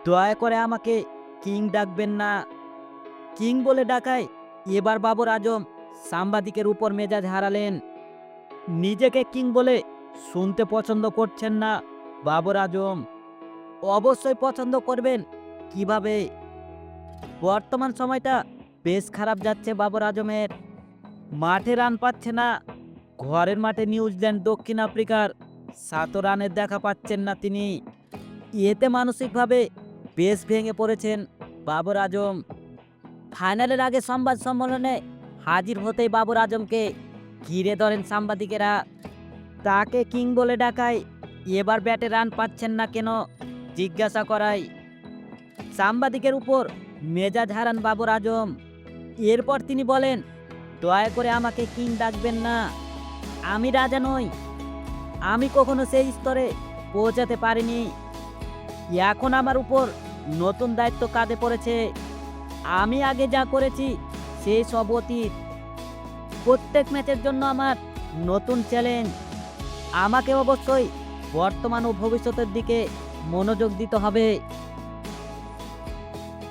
দয়া করে আমাকে কিং ডাকবেন না। কিং বলে ডাকায় এবার বাবর আজম সাংবাদিকের উপর মেজাজ হারালেন। নিজেকে কিং বলে শুনতে পছন্দ করছেন না বাবর আজম। অবশ্যই পছন্দ করবেন। কিভাবে? বর্তমান সময়টা বেশ খারাপ যাচ্ছে বাবর আজমের। মাঠে রান পাচ্ছে না। ঘরের মাঠে নিউজিল্যান্ড দক্ষিণ আফ্রিকার 7 রানের দেখা পাচ্ছেন না তিনি। এতে মানসিকভাবে বেশ ভেঙে পড়েছেন বাবর আজম। ফাইনালের আগে সংবাদ সম্মেলনে হাজির হতেই বাবর আজমকে ঘিরে ধরেন সাংবাদিকেরা। তাকে কিং বলে ডাকায় এবার ব্যাটে রান পাচ্ছেন না কেন জিজ্ঞাসা করায়। সাংবাদিকের উপর মেজাজ হারান বাবর আজম। এরপর তিনি বলেন, দয়া করে আমাকে কিং ডাকবেন না। আমি রাজা নই। আমি কখনো সেই স্তরে পৌঁছাতে পারিনি। এখন আমার উপর নতুন দায়িত্ব কাঁধে পড়েছে। আমি আগে যা করেছি সেই সব অতীত। প্রত্যেক ম্যাচের জন্য আমার নতুন চ্যালেঞ্জ। আমাকে অবশ্যই বর্তমান ও ভবিষ্যতের দিকে মনোযোগ দিতে হবে।